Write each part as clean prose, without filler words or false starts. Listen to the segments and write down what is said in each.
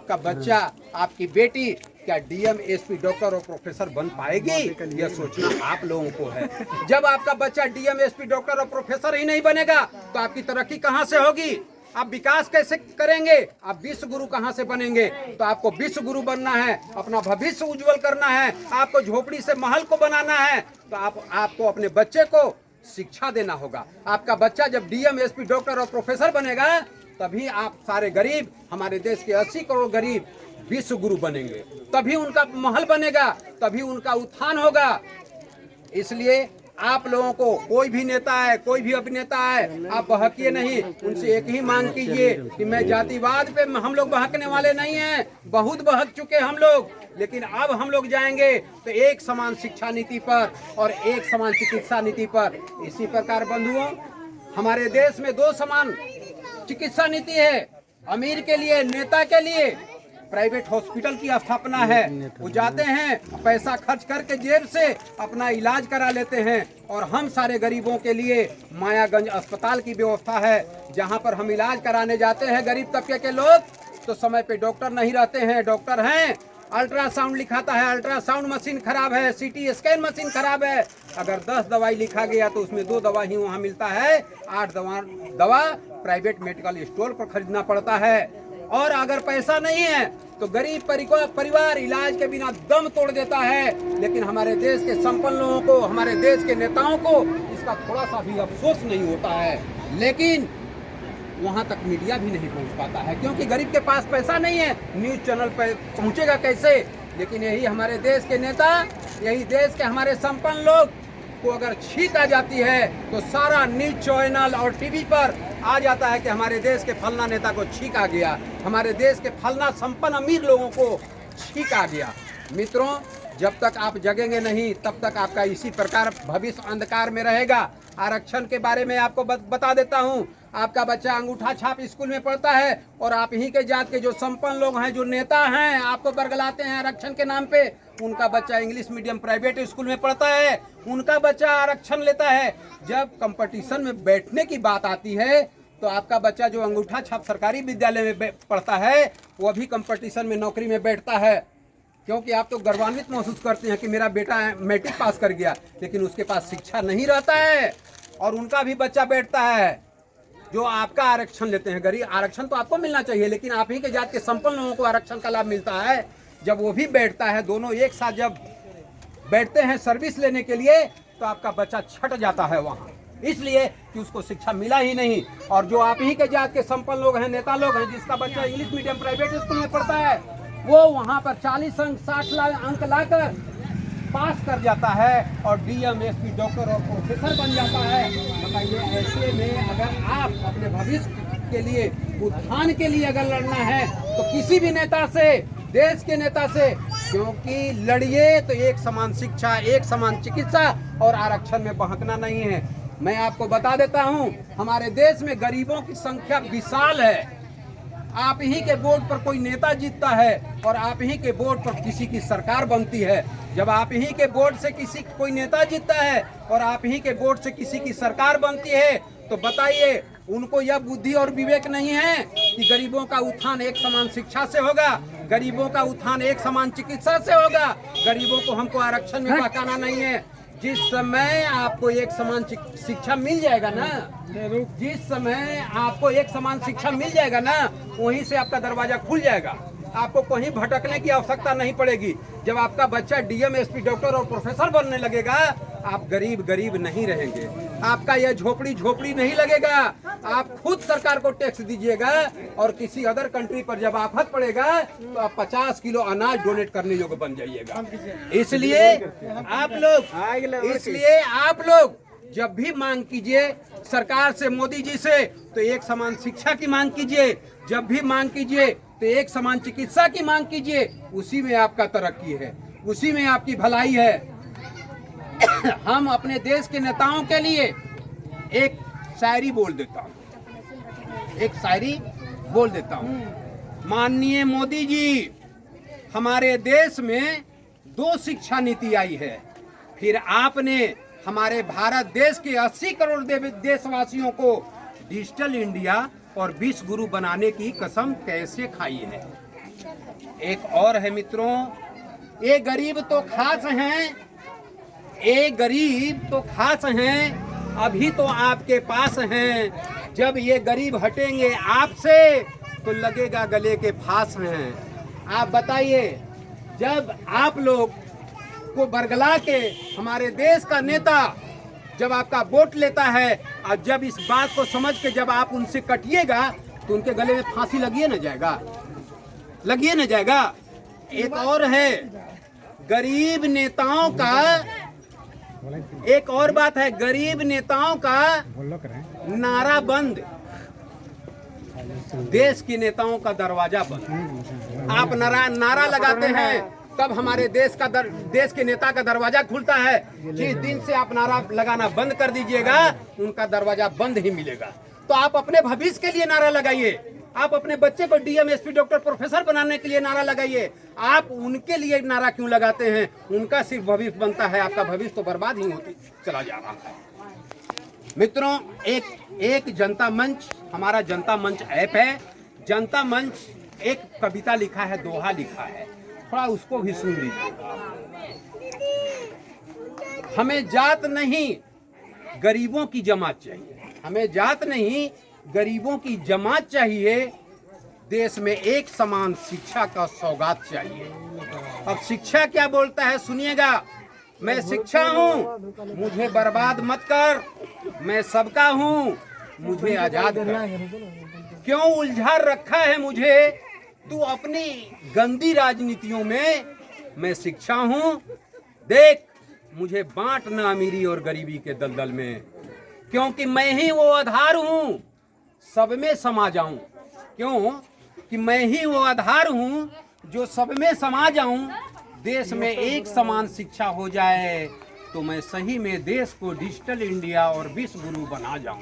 आपका बच्चा, आपकी बेटी क्या डीएम, एसपी, डॉक्टर और प्रोफेसर बन पाएगी, यह सोचना आप लोगों को है। जब आपका बच्चा डीएम, एसपी, डॉक्टर और प्रोफेसर ही नहीं बनेगा तो आपकी तरक्की कहाँ से होगी? आप विकास कैसे करेंगे? आप विश्व गुरु कहाँ से बनेंगे? तो आपको विश्व गुरु बनना है, अपना भविष्य उज्जवल करना है, आपको झोपड़ी से महल को बनाना है, तो आपको अपने बच्चे को शिक्षा देना होगा। आपका बच्चा जब डीएम, एसपी, डॉक्टर और प्रोफेसर बनेगा तभी आप सारे गरीब, हमारे देश के 80 करोड़ गरीब विश्व गुरु बनेंगे, तभी उनका महल बनेगा, तभी उनका उत्थान होगा। इसलिए आप लोगों को कोई भी नेता है, कोई भी अभिनेता है, आप बहकिए नहीं। उनसे एक ही मांग कीजिए कि मैं जातिवाद पे हम लोग बहकने वाले नहीं हैं, बहुत बहक चुके हम लोग, लेकिन अब हम लोग जाएंगे तो एक समान शिक्षा नीति पर और एक समान चिकित्सा नीति पर। इसी प्रकार बंधुओं, हमारे देश में 2 समान चिकित्सा नीति है, अमीर के लिए, नेता के लिए। प्राइवेट हॉस्पिटल की स्थापना है, वो जाते हैं पैसा खर्च करके जेब से अपना इलाज करा लेते हैं, और हम सारे गरीबों के लिए मायागंज अस्पताल की व्यवस्था है, जहां पर हम इलाज कराने जाते हैं गरीब तबके के लोग, तो समय पे डॉक्टर नहीं रहते हैं, डॉक्टर हैं, अल्ट्रासाउंड लिखाता है, अल्ट्रासाउंड मशीन खराब है, सीटी स्कैन मशीन खराब है, अगर 10 दवाई लिखा गया तो उसमें 2 दवा ही वहाँ मिलता है, 8 दवा प्राइवेट मेडिकल स्टोर पर खरीदना पड़ता है। और अगर पैसा नहीं है तो गरीब परिवार इलाज के बिना दम तोड़ देता है। लेकिन हमारे देश के संपन्न लोगों को, हमारे देश के नेताओं को इसका थोड़ा सा भी अफसोस नहीं होता है, लेकिन वहां तक मीडिया भी नहीं पहुंच पाता है, क्योंकि गरीब के पास पैसा नहीं है, न्यूज चैनल पर पहुंचेगा कैसे? लेकिन यही हमारे देश के नेता, यही देश के हमारे संपन्न लोग को अगर छींक आ जाती है तो सारा न्यूज चैनल और टीवी पर आ जाता है कि हमारे देश के फलना नेता को छींक आ गया, हमारे देश के फलना संपन्न अमीर लोगों को छींक आ गया। मित्रों, जब तक आप जगेंगे नहीं तब तक आपका इसी प्रकार भविष्य अंधकार में रहेगा। आरक्षण के बारे में आपको बता देता हूं। आपका बच्चा अंगूठा छाप स्कूल में पढ़ता है और आप ही के जात के जो संपन्न लोग हैं, जो नेता हैं, आपको बरगलाते हैं आरक्षण के नाम पे, उनका बच्चा इंग्लिश मीडियम प्राइवेट स्कूल में पढ़ता है, उनका बच्चा आरक्षण लेता है। जब कंपटीशन में बैठने की बात आती है तो आपका बच्चा जो अंगूठा छाप सरकारी विद्यालय में पढ़ता है वो भी कंपटीशन में नौकरी में बैठता है, क्योंकि आप तो गर्वान्वित महसूस करते हैं कि मेरा बेटा मैट्रिक पास कर गया, लेकिन उसके पास शिक्षा नहीं रहता है और उनका भी बच्चा बैठता है जो आपका आरक्षण लेते हैं। गरीब आरक्षण तो आपको मिलना चाहिए, लेकिन आप ही के जात के संपन्न लोगों को आरक्षण का लाभ मिलता है। जब वो भी बैठता है, दोनों एक साथ जब बैठते हैं सर्विस लेने के लिए, तो आपका बच्चा छट जाता है वहाँ, इसलिए कि उसको शिक्षा मिला ही नहीं। और जो आप ही के जात के संपन्न लोग हैं, नेता लोग हैं, जिसका बच्चा इंग्लिश मीडियम प्राइवेट स्कूल में पढ़ता है, वो वहाँ पर 40 अंक 60 अंक लाकर पास कर जाता है और डीएम, एसपी, डॉक्टर और प्रोफेसर बन जाता है। बताइए, ऐसे में अगर आप अपने भविष्य के लिए, उत्थान के लिए अगर लड़ना है तो किसी भी नेता से, देश के नेता से, क्योंकि लड़िए तो एक समान शिक्षा, एक समान चिकित्सा और आरक्षण में बहकना नहीं है। मैं आपको बता देता हूं, हमारे देश में गरीबों की संख्या विशाल है। आप ही के वोट पर कोई नेता जीतता है और आप ही के वोट पर किसी की सरकार बनती है। जब आप ही के वोट से कोई नेता जीतता है और आप ही के वोट से किसी की सरकार बनती है, तो बताइए उनको यह बुद्धि और विवेक नहीं है कि गरीबों का उत्थान एक समान शिक्षा से होगा, गरीबों का उत्थान एक समान चिकित्सा से होगा। गरीबों को हमको आरक्षण में बहकाना नहीं है। जिस समय आपको एक समान शिक्षा मिल जाएगा ना, जिस समय आपको एक समान शिक्षा मिल जाएगा ना, वहीं से आपका दरवाजा खुल जाएगा, आपको कहीं भटकने की आवश्यकता नहीं पड़ेगी। जब आपका बच्चा डीएम, एसपी, डॉक्टर और प्रोफेसर बनने लगेगा, आप गरीब नहीं रहेंगे, आपका यह झोपड़ी नहीं लगेगा। आप खुद सरकार को टैक्स दीजिएगा और किसी अदर कंट्री पर जब आफत पड़ेगा तो आप 50 किलो अनाज डोनेट करने योग्य बन जाइएगा। इसलिए आप लोग जब भी मांग कीजिए सरकार से, मोदी जी से, तो एक समान शिक्षा की मांग कीजिए। जब भी मांग कीजिए तो एक समान चिकित्सा की मांग कीजिए। उसी में आपका तरक्की है, उसी में आपकी भलाई है। हम अपने देश के नेताओं के लिए एक शायरी बोल देता हूँ, माननीय मोदी जी, हमारे देश में 2 शिक्षा नीति आई है, फिर आपने हमारे भारत देश के 80 करोड़ देशवासियों को डिजिटल इंडिया और विश्व गुरु बनाने की कसम कैसे खाई है? एक और है मित्रों, ये गरीब तो खास हैं, ये गरीब तो खास हैं, अभी तो आपके पास हैं, जब ये गरीब हटेंगे आपसे तो लगेगा गले के फांस हैं। आप बताइए, जब आप लोग को बरगला के हमारे देश का नेता जब आपका वोट लेता है और जब इस बात को समझ के जब आप उनसे कटिएगा तो उनके गले में फांसी लगिए न जाएगा, लगिए न जाएगा। एक और है, गरीब नेताओं का, एक और बात है, गरीब नेताओं का नारा बंद, देश के नेताओं का दरवाजा बंद। आप नारा लगाते हैं तब हमारे देश के नेता का दरवाजा खुलता है। जिस दिन से आप नारा लगाना बंद कर दीजिएगा उनका दरवाजा बंद ही मिलेगा। तो आप अपने भविष्य के लिए नारा लगाइए, आप अपने बच्चे को डीएम एसपी डॉक्टर प्रोफेसर बनाने के लिए नारा लगाइए। आप उनके लिए नारा क्यों लगाते हैं? उनका सिर्फ भविष्य बनता है, आपका भविष्य तो बर्बाद ही होती चला जा रहा है। मित्रों, एक जनता मंच, हमारा जनता मंच ऐप है। जनता मंच एक कविता लिखा है, दोहा लिखा है, थोड़ा उसको भी सुन लीजिएगा। हमें जात नहीं गरीबों की जमात चाहिए, हमें जात नहीं गरीबों की जमात चाहिए, देश में एक समान शिक्षा का सौगात चाहिए। अब शिक्षा क्या बोलता है सुनिएगा, मैं शिक्षा हूँ मुझे बर्बाद मत कर, मैं सबका हूँ मुझे आजाद कर। क्यों उलझा रखा है मुझे तू अपनी गंदी राजनीतियों में, मैं शिक्षा हूँ देख मुझे बांट न अमीरी और गरीबी के दलदल में, क्योंकि मैं ही वो आधार हूँ सब में समा जाऊं। क्यों कि मैं ही वो आधार हूँ जो सब में समा जाऊं। देश में एक समान शिक्षा हो जाए तो मैं सही में देश को डिजिटल इंडिया और विश्व गुरु बना जाऊं।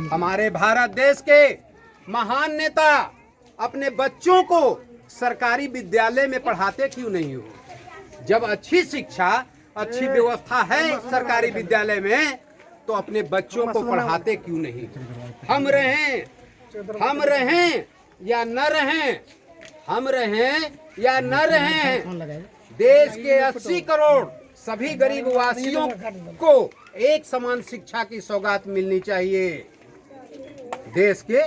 हमारे भारत देश के महान नेता अपने बच्चों को सरकारी विद्यालय में पढ़ाते क्यों नहीं हो? जब अच्छी शिक्षा, अच्छी व्यवस्था है सरकारी विद्यालय में तो अपने बच्चों को पढ़ाते क्यों नहीं? हम रहें या न रहें, हम रहें या न रहें, देश के 80 करोड़ सभी गरीब वासियों को एक समान शिक्षा की सौगात मिलनी चाहिए। देश के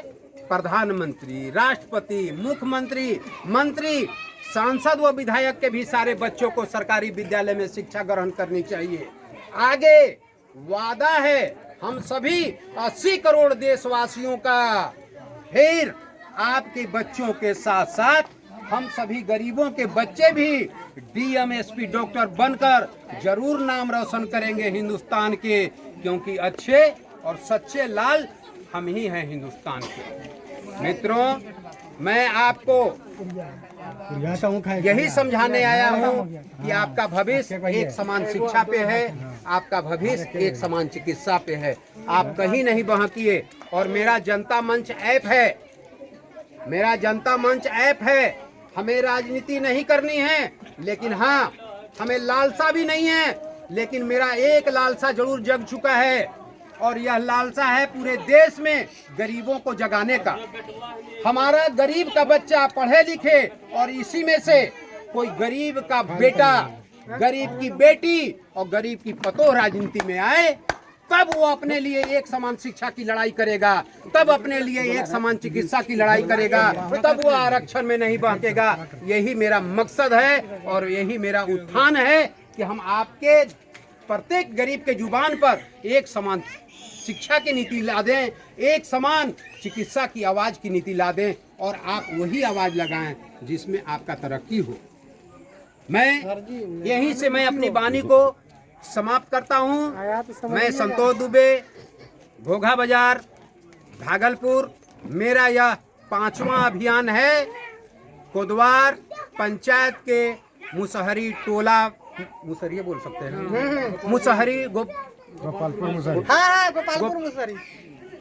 प्रधानमंत्री, राष्ट्रपति, मुख्यमंत्री, मंत्री, सांसद व विधायक के भी सारे बच्चों को सरकारी विद्यालय में शिक्षा ग्रहण करनी चाहिए। आगे वादा है हम सभी 80 करोड़ देशवासियों का, फिर आपके बच्चों के साथ साथ हम सभी गरीबों के बच्चे भी डीएम एसपी डॉक्टर बनकर जरूर नाम रोशन करेंगे हिंदुस्तान के, क्योंकि अच्छे और सच्चे लाल हम ही हैं हिंदुस्तान के। मित्रों, मैं आपको यही समझाने आया हूँ कि आपका भविष्य एक समान शिक्षा पे है, आपका भविष्य एक समान चिकित्सा पे है। आप कहीं नहीं बहकिए। और मेरा जनता मंच ऐप है, मेरा जनता मंच ऐप है। हमें राजनीति नहीं करनी है, लेकिन हाँ हमें लालसा भी नहीं है, लेकिन मेरा एक लालसा जरूर जग चुका है और यह लालसा है पूरे देश में गरीबों को जगाने का। हमारा गरीब का बच्चा पढ़े लिखे और इसी में से कोई गरीब का बेटा, गरीब की बेटी और गरीब की पतोह राजनीति में आए, तब वो अपने लिए एक समान शिक्षा की लड़ाई करेगा, तब अपने लिए एक समान चिकित्सा की लड़ाई करेगा, तब वो आरक्षण में नहीं बहकेगा। यही मेरा मकसद है और यही मेरा उत्थान है कि हम आपके प्रत्येक गरीब के जुबान पर एक समान शिक्षा की नीति ला दें, एक समान चिकित्सा की आवाज की नीति ला दें और आप वही आवाज लगाएं जिसमें आपका तरक्की हो। मैं यहीं से मैं अपनी वाणी को समाप्त करता हूं। मैं संतोष दुबे, घोघा बाजार, भागलपुर। मेरा यह 5वां अभियान है। कोदवार पंचायत के मुसहरी टोला, मुसहरी बोल सकते हैं, मुसहरी गोपालपुर मुसहरी,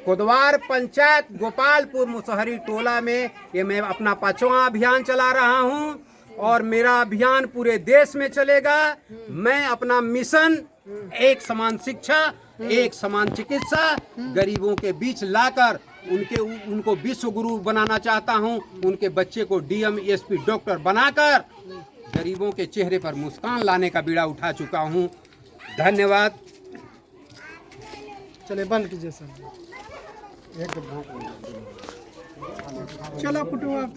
कोदवार पंचायत गोपालपुर मुसहरी टोला में ये मैं अपना 5वां अभियान चला रहा हूं और मेरा अभियान पूरे देश में चलेगा। मैं अपना मिशन एक समान शिक्षा, एक समान चिकित्सा गरीबों के बीच लाकर उनको विश्व गुरु बनाना चाहता हूं। उनके बच्चे को डीएम एसपी डॉक्टर बनाकर गरीबों के चेहरे पर मुस्कान लाने का बीड़ा उठा चुका हूं। धन्यवाद। चलिए बंद कीजिए सर। चलो कुटुंब